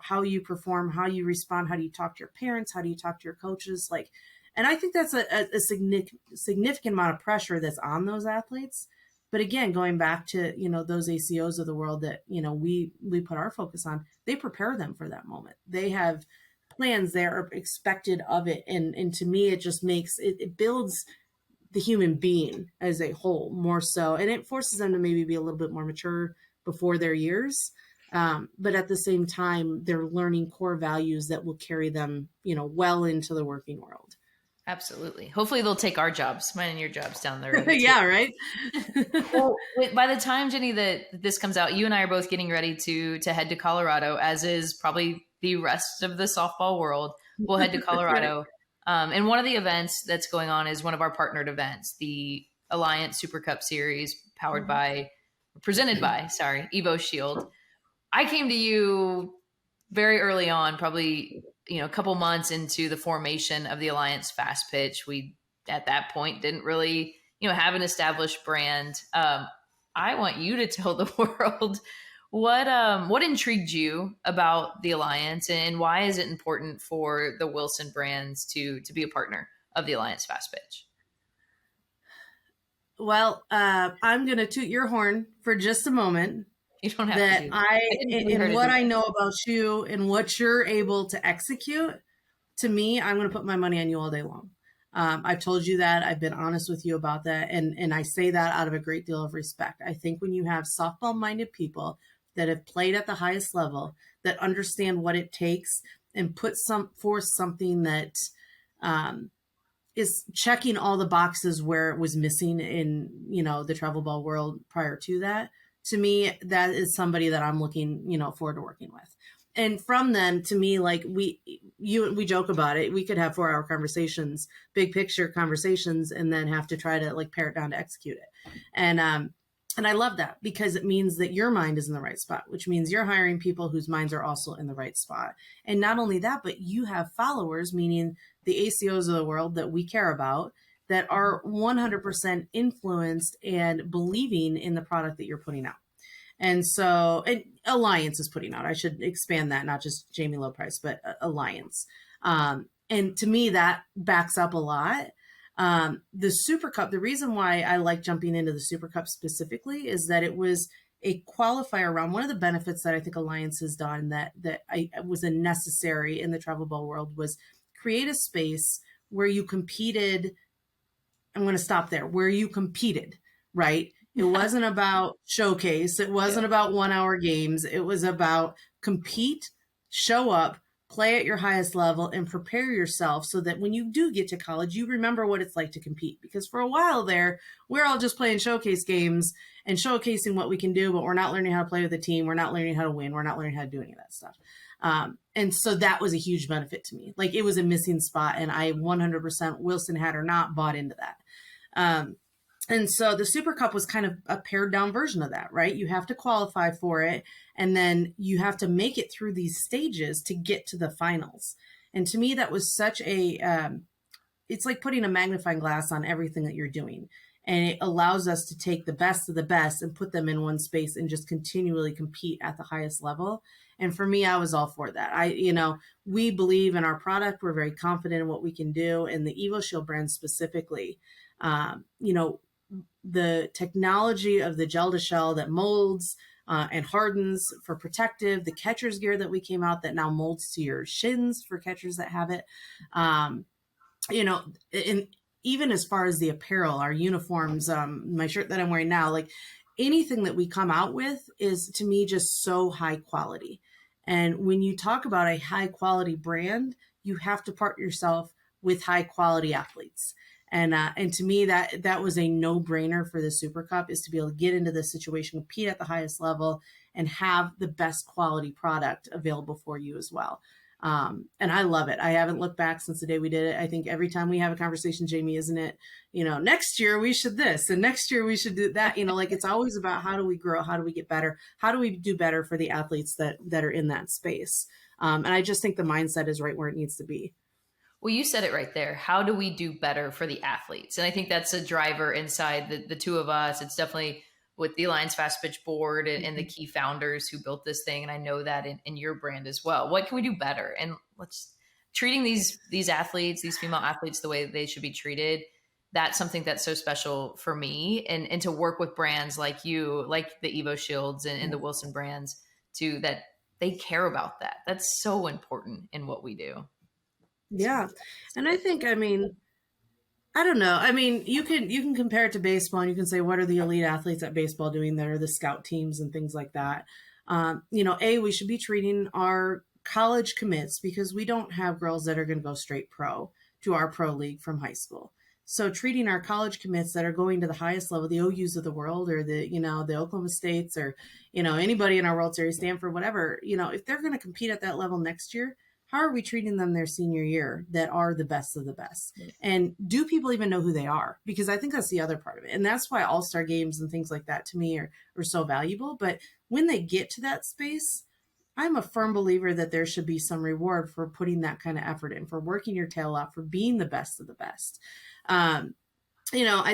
how you perform, how you respond, how do you talk to your parents, how do you talk to your coaches? Like, and I think that's a significant amount of pressure that's on those athletes. But again, going back to, those ACOs of the world that, we put our focus on, they prepare them for that moment. They have plans, they are expected of it. And to me, it just makes it builds the human being as a whole more so. And it forces them to maybe be a little bit more mature before their years. But at the same time, they're learning core values that will carry them, well into the working world. Absolutely. Hopefully they'll take our jobs, mine and your jobs down the road too. Yeah, right. Well, by the time, Jenny, that this comes out, you and I are both getting ready to head to Colorado, as is probably the rest of the softball world. We'll head to Right. Colorado. And one of the events that's going on is one of our partnered events, the Alliance Super Cup Series, presented by, Evo Shield. I came to you very early on, probably a couple months into the formation of the Alliance Fastpitch. We at that point didn't really have an established brand. I want you to tell the world what intrigued you about the Alliance, and why is it important for the Wilson brands to be a partner of the Alliance Fastpitch? Well, I'm going to toot your horn for just a moment. You don't have to That do that. I didn't really in heard what it. I know about you and what you're able to execute, to me, I'm going to put my money on you all day long. I've told you that. I've been honest with you about that. And I say that out of a great deal of respect. I think when you have softball minded people that have played at the highest level, that understand what it takes and put forth something that, is checking all the boxes where it was missing in, the travel ball world prior to that. To me, that is somebody that I'm looking, forward to working with. And from then, to me, like we joke about it. We could have 4-hour conversations, big picture conversations, and then have to try to like pare it down to execute it. And I love that, because it means that your mind is in the right spot, which means you're hiring people whose minds are also in the right spot. And not only that, but you have followers, meaning the ACOs of the world that we care about, that are 100% influenced and believing in the product that you're putting out. And so, and Alliance is putting out, I should expand that, not just Jamie Low Price, but Alliance. And to me, that backs up a lot. The Super Cup, the reason why I like jumping into the Super Cup specifically is that it was a qualifier around one of the benefits that I think Alliance has done that I was a necessary in the travel ball world, was create a space where you competed. I'm going to stop there, where you competed, right? It wasn't about showcase. It wasn't about 1-hour games. It was about compete, show up, play at your highest level, and prepare yourself so that when you do get to college, you remember what it's like to compete. Because for a while there, we're all just playing showcase games and showcasing what we can do, but we're not learning how to play with a team. We're not learning how to win. We're not learning how to do any of that stuff. And so that was a huge benefit to me. Like, it was a missing spot, and I 100%, Wilson had or not, bought into that. And so the Super Cup was kind of a pared down version of that, right? You have to qualify for it, and then you have to make it through these stages to get to the finals. And to me, that was such a, it's like putting a magnifying glass on everything that you're doing. And it allows us to take the best of the best and put them in one space and just continually compete at the highest level. And for me, I was all for that. We believe in our product. We're very confident in what we can do. And the EvoShield brand specifically, the technology of the gel to shell that molds and hardens for protective, the catcher's gear that we came out that now molds to your shins for catchers that have it. And even as far as the apparel, our uniforms, my shirt that I'm wearing now, like anything that we come out with is to me just so high quality. And when you talk about a high quality brand, you have to partner yourself with high quality athletes. And to me, that was a no-brainer for the Super Cup, is to be able to get into this situation, compete at the highest level, and have the best quality product available for you as well. And I love it. I haven't looked back since the day we did it. I think every time we have a conversation, Jamie, isn't it, next year we should this, and next year we should do that, like it's always about how do we grow? How do we get better? How do we do better for the athletes that are in that space? And I just think the mindset is right where it needs to be. Well, you said it right there. How do we do better for the athletes? And I think that's a driver inside the two of us. It's definitely with the Alliance Fastpitch board and the key founders who built this thing. And I know that in your brand as well. What can we do better? And treating these athletes, these female athletes, the way that they should be treated. That's something that's so special for me. And to work with brands like you, like the EvoShields and the Wilson brands too, that they care about that. That's so important in what we do. Yeah. And I think, I don't know. You can compare it to baseball, and you can say, what are the elite athletes at baseball doing that are the scout teams and things like that? We should be treating our college commits, because we don't have girls that are going to go straight pro to our pro league from high school. So treating our college commits that are going to the highest level, the OUs of the world, or the Oklahoma States, or, anybody in our World Series, Stanford, whatever, if they're going to compete at that level next year, how are we treating them their senior year that are the best of the best? And do people even know who they are? Because I think that's the other part of it. And that's why all-star games and things like that to me are so valuable. But when they get to that space, I'm a firm believer that there should be some reward for putting that kind of effort in, for working your tail off, for being the best of the best. I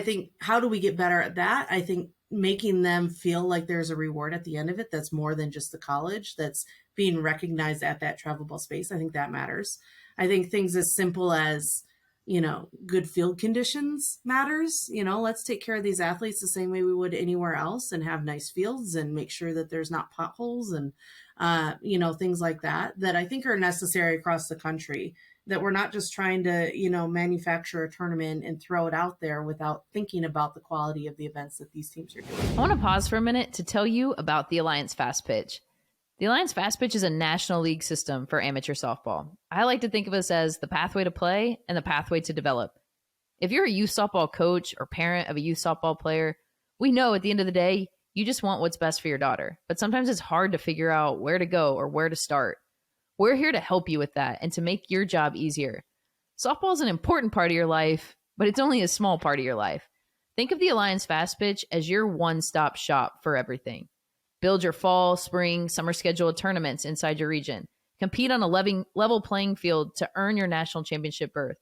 think, how do we get better at that? I think making them feel like there's a reward at the end of it that's more than just the college, that's being recognized at that travelable space. I think that matters. I think things as simple as, good field conditions matters. Let's take care of these athletes the same way we would anywhere else, and have nice fields and make sure that there's not potholes and, things like that I think are necessary across the country, that we're not just trying to, manufacture a tournament and throw it out there without thinking about the quality of the events that these teams are doing. I want to pause for a minute to tell you about the Alliance Fastpitch. The Alliance Fastpitch is a national league system for amateur softball. I like to think of us as the pathway to play and the pathway to develop. If you're a youth softball coach or parent of a youth softball player, we know at the end of the day, you just want what's best for your daughter. But sometimes it's hard to figure out where to go or where to start. We're here to help you with that and to make your job easier. Softball is an important part of your life, but it's only a small part of your life. Think of the Alliance Fastpitch as your one-stop shop for everything. Build your fall, spring, summer schedule of tournaments inside your region. Compete on a level playing field to earn your national championship berth.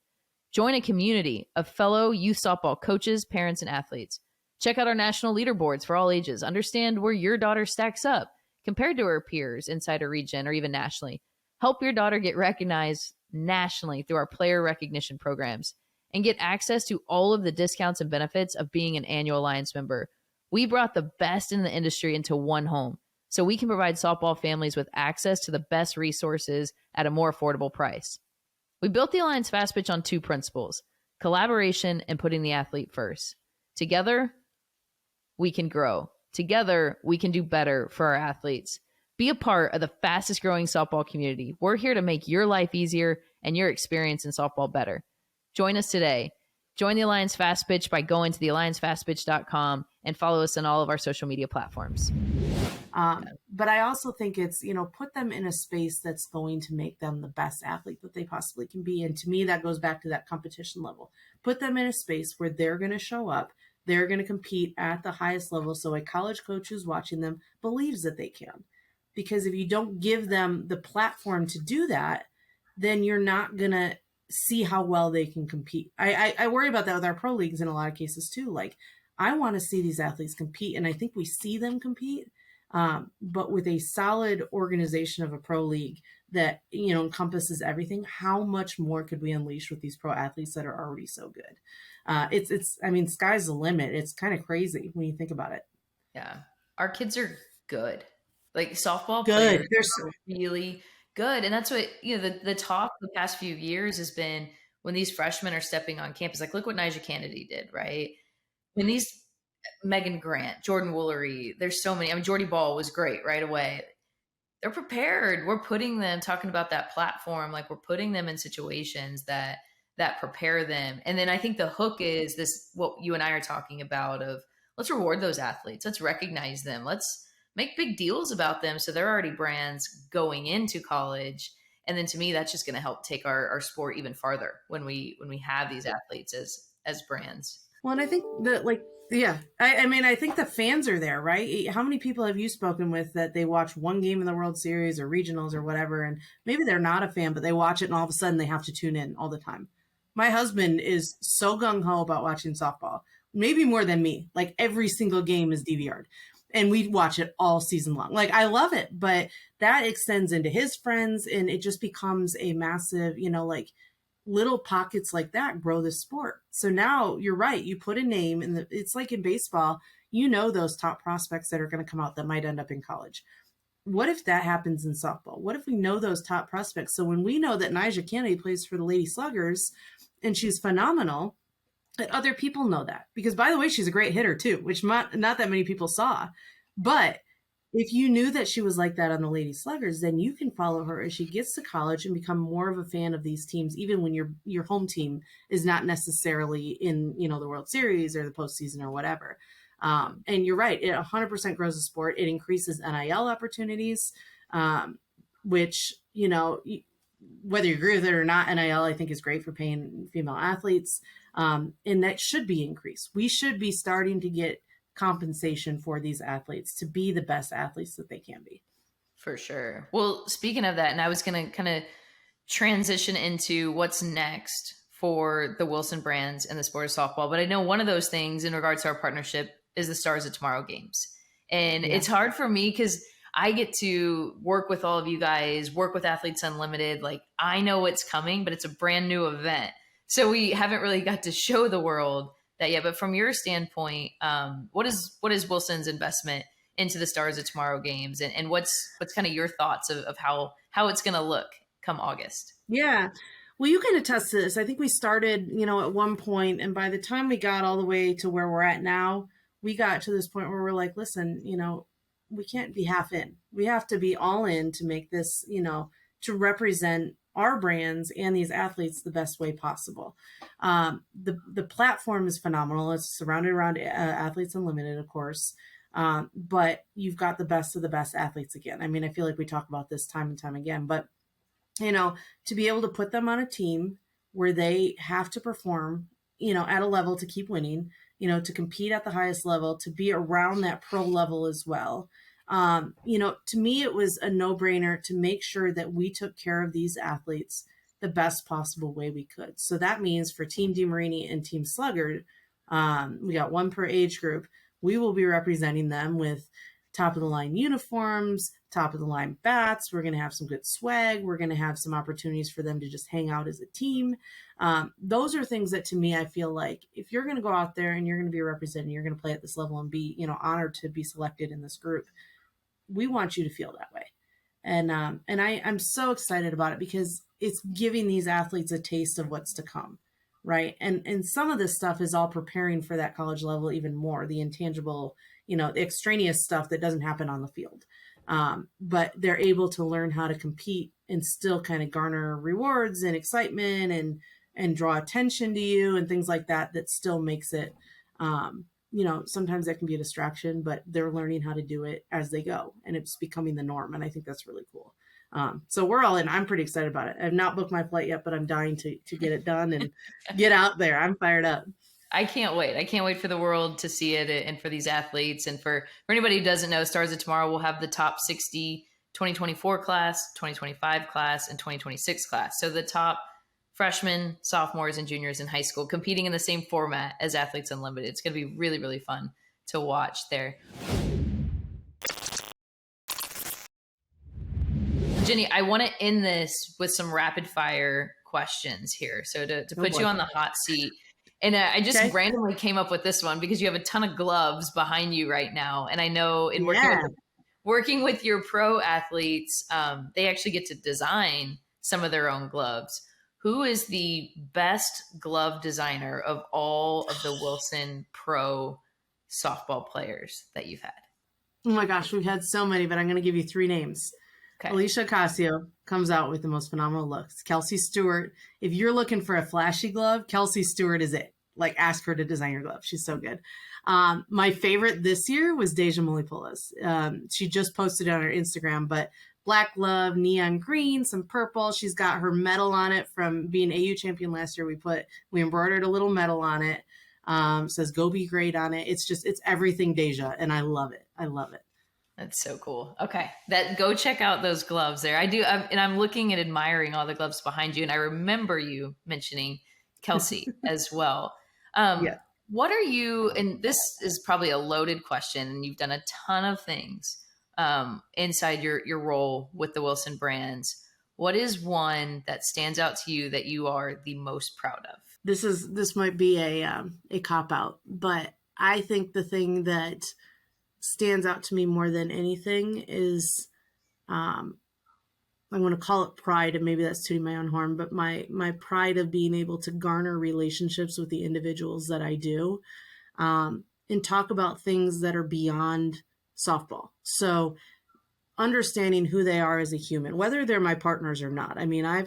Join a community of fellow youth softball coaches, parents, and athletes. Check out our national leaderboards for all ages. Understand where your daughter stacks up compared to her peers inside her region or even nationally. Help your daughter get recognized nationally through our player recognition programs, and get access to all of the discounts and benefits of being an annual Alliance member. We brought the best in the industry into one home, so we can provide softball families with access to the best resources at a more affordable price. We built the Alliance Fastpitch on two principles: collaboration and putting the athlete first. Together, we can grow. Together, we can do better for our athletes. Be a part of the fastest growing softball community. We're here to make your life easier and your experience in softball better. Join us today. Join the Alliance Fastpitch by going to thealliancefastpitch.com and follow us on all of our social media platforms. But I also think it's, put them in a space that's going to make them the best athlete that they possibly can be. And to me, that goes back to that competition level. Put them in a space where they're going to show up. They're going to compete at the highest level. So a college coach who's watching them believes that they can. Because if you don't give them the platform to do that, then you're not going to see how well they can compete. I worry about that with our pro leagues in a lot of cases too. Like, I want to see these athletes compete, and I think we see them compete, but with a solid organization of a pro league that, you know, encompasses everything. How much more could we unleash with these pro athletes that are already so good? I mean, sky's the limit. It's kind of crazy when you think about it. Yeah. Our kids are good. Like softball Good. players There's are really good. And that's what, the talk the past few years has been when these freshmen are stepping on campus. Like, look what Nija Kennedy did, right? When these Megan Grant, Jordan Woolery, there's so many. I mean, Jordy Ball was great right away. They're prepared. We're putting them, talking about that platform, like we're putting them in situations that prepare them. And then I think the hook is this, what you and I are talking about, of let's reward those athletes. Let's recognize them. Let's make big deals about them. So they're already brands going into college. And then to me, that's just going to help take our sport even farther when we have these athletes as brands. Well, and I think that, like, yeah, I mean, I think the fans are there, right? How many people have you spoken with that they watch one game in the World Series or regionals or whatever, and maybe they're not a fan, but they watch it and all of a sudden they have to tune in all the time? My husband is so gung ho about watching softball, maybe more than me. Like, every single game is DVR'd, and we watch it all season long. Like, I love it, but that extends into his friends, and it just becomes a massive, you know, like, little pockets like that grow the sport. So now you're right. You put a name in it's like in baseball, you know, those top prospects that are going to come out that might end up in college. What if that happens in softball? What if we know those top prospects? So when we know that Nija Kennedy plays for the Lady Sluggers and she's phenomenal, that other people know that, because, by the way, she's a great hitter too, which not that many people saw. But if you knew that she was like that on the Lady Sluggers, then you can follow her as she gets to college and become more of a fan of these teams, even when your home team is not necessarily in, you know, the World Series or the postseason or whatever. And you're right, it 100% grows the sport. It increases NIL opportunities, which, you know, whether you agree with it or not, NIL, I think, is great for paying female athletes, and that should be increased. We should be starting to get compensation for these athletes to be the best athletes that they can be. For sure. Well, speaking of that, and I was going to kind of transition into what's next for the Wilson brands and the sport of softball. But I know one of those things in regards to our partnership is the Stars of Tomorrow games. And it's hard for me because I get to work with all of you guys, work with Athletes Unlimited. Like, I know it's coming, but it's a brand new event. So we haven't really got to show the world that yet. But from your standpoint, what is Wilson's investment into the Stars of Tomorrow games, and what's kind of your thoughts of how it's going to look come August? Yeah. Well, you can attest to this. I think we started, you know, at one point, and by the time we got all the way to where we're at now, we got to this point where we're like, listen, you know, we can't be half in. We have to be all in to make this, you know, to represent our brands and these athletes the best way possible. The platform is phenomenal. It's surrounded around Athletes Unlimited, of course. But you've got the best of the best athletes again. I mean, I feel like we talk about this time and time again, but, you know, to be able to put them on a team where they have to perform, you know, at a level to keep winning, you know, to compete at the highest level, to be around that pro level as well. You know, to me, it was a no-brainer to make sure that we took care of these athletes the best possible way we could. So that means for Team DeMarini and Team Sluggard, we got one per age group. We will be representing them with top-of-the-line uniforms, top-of-the-line bats. We're going to have some good swag. We're going to have some opportunities for them to just hang out as a team. Those are things that, to me, I feel like if you're going to go out there and you're going to be representing, you're going to play at this level and be, you know, honored to be selected in this group, we want you to feel that way. And I'm so excited about it because it's giving these athletes a taste of what's to come, right? And some of this stuff is all preparing for that college level even more, the intangible, you know, the extraneous stuff that doesn't happen on the field. But they're able to learn how to compete and still kind of garner rewards and excitement and draw attention to you and things like that, that still makes it, you know, sometimes that can be a distraction, but they're learning how to do it as they go, and it's becoming the norm. And I think that's really cool. So we're all in. I'm pretty excited about it. I've not booked my flight yet, but I'm dying to get it done and get out there. I'm fired up. I can't wait. I can't wait for the world to see it, and for these athletes. And for anybody who doesn't know, Stars of Tomorrow will have the top 60 2024 class, 2025 class, and 2026 class. So the top freshmen, sophomores, and juniors in high school competing in the same format as Athletes Unlimited. It's going to be really, really fun to watch there. Jennie, I want to end this with some rapid fire questions here. So to put you on the hot seat. And I just randomly came up with this one because you have a ton of gloves behind you right now. And I know in working with your pro athletes, they actually get to design some of their own gloves. Who is the best glove designer of all of the Wilson pro softball players that you've had? Oh my gosh, we've had so many, but I'm going to give you 3 names. Okay. Alicia Ocasio comes out with the most phenomenal looks. Kelsey Stewart. If you're looking for a flashy glove, Kelsey Stewart is it. Like, ask her to design your glove. She's so good. My favorite this year was Deja Molipoulos. She just posted it on her Instagram, but black glove, neon green, some purple. She's got her medal on it from being AU champion last year. We embroidered a little medal on it. Says "Go Be Great" on it. It's everything Deja, and I love it. I love it. That's so cool. Okay. Go check out those gloves there. I do. And I'm looking and admiring all the gloves behind you. And I remember you mentioning Kelsey as well. What are you, and this is probably a loaded question, and you've done a ton of things inside your role with the Wilson brands. What is one that stands out to you that you are the most proud of? This might be a cop out, but I think the thing that stands out to me more than anything is I'm going to call it pride, and maybe that's tooting my own horn, but my pride of being able to garner relationships with the individuals that I do, and talk about things that are beyond softball. So understanding who they are as a human, whether they're my partners or not. I mean, I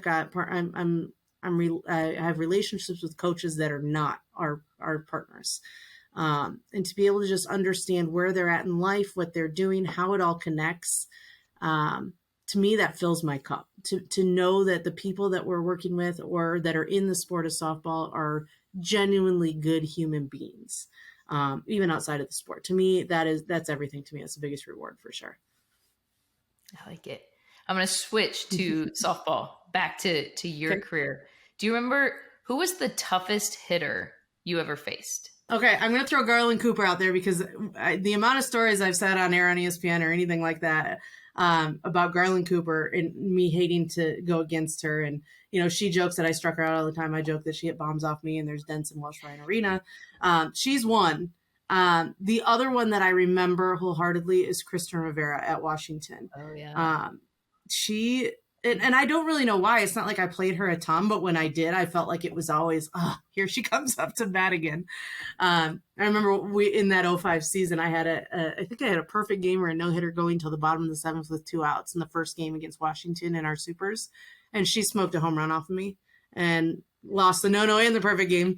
have relationships with coaches that are not our partners. And to be able to just understand where they're at in life, what they're doing, how it all connects. To me, that fills my cup to know that the people that we're working with or that are in the sport of softball are genuinely good human beings, even outside of the sport. To me, that's everything to me. It's the biggest reward for sure. I like it. I'm going to switch to softball, back to your career. Do you remember who was the toughest hitter you ever faced? Okay, I'm going to throw Garland Cooper out there because the amount of stories I've said on air on ESPN or anything like that about Garland Cooper and me hating to go against her. And, she jokes that I struck her out all the time. I joke that she hit bombs off me and there's dents in Welsh Ryan Arena. She's one. The other one that I remember wholeheartedly is Kristen Rivera at Washington. Oh, yeah. And I don't really know why. It's not like I played her a ton, but when I did, I felt like it was always, here she comes up to bat again. I remember in that 05 season, I think I had a perfect game or a no-hitter going till the bottom of the 7th with 2 outs in the first game against Washington in our supers. And she smoked a home run off of me and lost the no-no and the perfect game.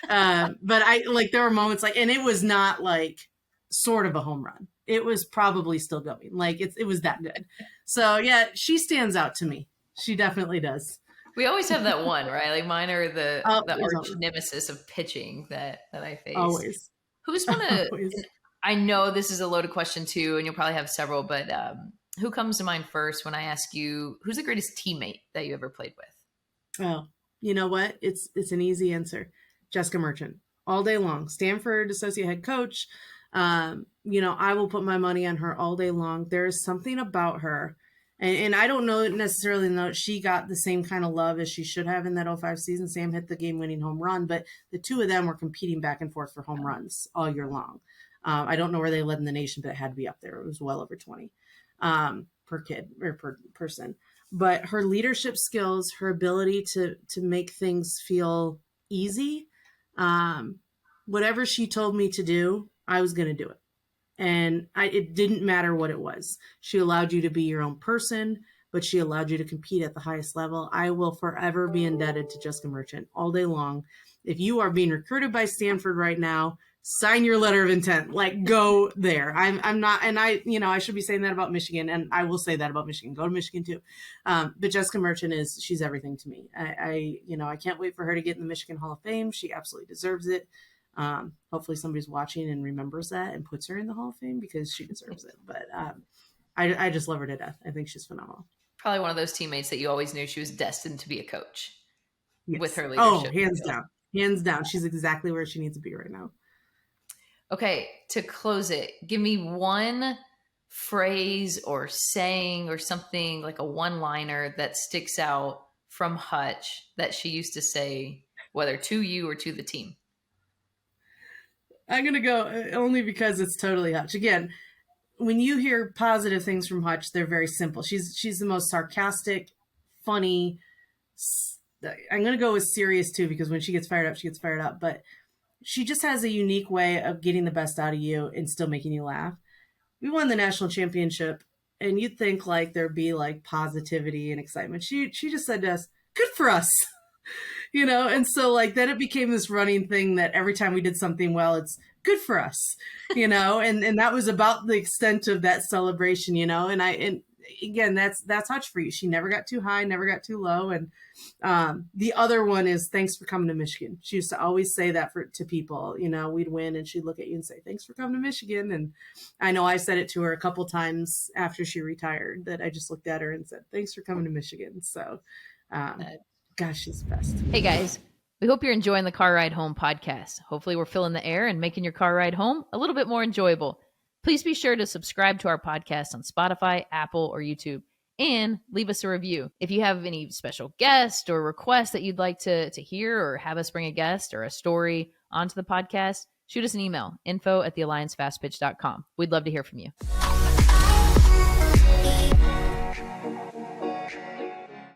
But there were moments and it was not like sort of a home run. It was probably still going. It was that good. So yeah, she stands out to me. She definitely does. We always have that one, right? Mine are the arch nemesis of pitching that I face. Always. Who's one of? I know this is a loaded question too, and you'll probably have several. But who comes to mind first when I ask you who's the greatest teammate that you ever played with? Oh, you know what? It's an easy answer. Jessica Merchant, all day long. Stanford associate head coach. I will put my money on her all day long. There is something about her. And I don't necessarily know she got the same kind of love as she should have in that 05 season. Sam hit the game-winning home run, but the two of them were competing back and forth for home runs all year long. I don't know where they led in the nation, but it had to be up there. It was well over 20 per kid or per person. But her leadership skills, her ability to make things feel easy, whatever she told me to do, I was going to do it. And it didn't matter what it was. She allowed you to be your own person, but she allowed you to compete at the highest level. I will forever be indebted to Jessica Merchant all day long. If you are being recruited by Stanford right now, sign your letter of intent. Go there. I'm not, and I should be saying that about Michigan, and I will say that about Michigan. Go to Michigan too. But Jessica Merchant she's everything to me. I can't wait for her to get in the Michigan Hall of Fame. She absolutely deserves it. Hopefully somebody's watching and remembers that and puts her in the Hall of Fame because she deserves it. But I just love her to death. I think she's phenomenal. Probably one of those teammates that you always knew she was destined to be a coach. with Yes. her Oh, leadership hands skills. down. Hands down. She's exactly where she needs to be right now. Okay, to close it, give me one phrase or saying or something like a one-liner that sticks out from Hutch that she used to say, whether to you or to the team. I'm going to go only because it's totally Hutch. Again, when you hear positive things from Hutch, they're very simple. She's the most sarcastic, funny. I'm going to go with serious too, because when she gets fired up, she gets fired up. But she just has a unique way of getting the best out of you and still making you laugh. We won the national championship, and you'd think like there'd be like positivity and excitement. She just said to us, "Good for us." And so like then it became this running thing that every time we did something well, it's good for us, and that was about the extent of that celebration, and again, that's Hutch for you. She never got too high, never got too low. And the other one is thanks for coming to Michigan. She used to always say that to people. We'd win and she'd look at you and say, thanks for coming to Michigan. And I know I said it to her a couple times after she retired, that I just looked at her and said, thanks for coming to Michigan. So gosh, she's the best. Hey guys, we hope you're enjoying the Car Ride Home podcast. Hopefully we're filling the air and making your car ride home a little bit more enjoyable. Please be sure to subscribe to our podcast on Spotify, Apple, or YouTube, and leave us a review. If you have any special guest or requests that you'd like to hear, or have us bring a guest or a story onto the podcast, shoot us an email, info@thealliancefastpitch.com. We'd love to hear from you.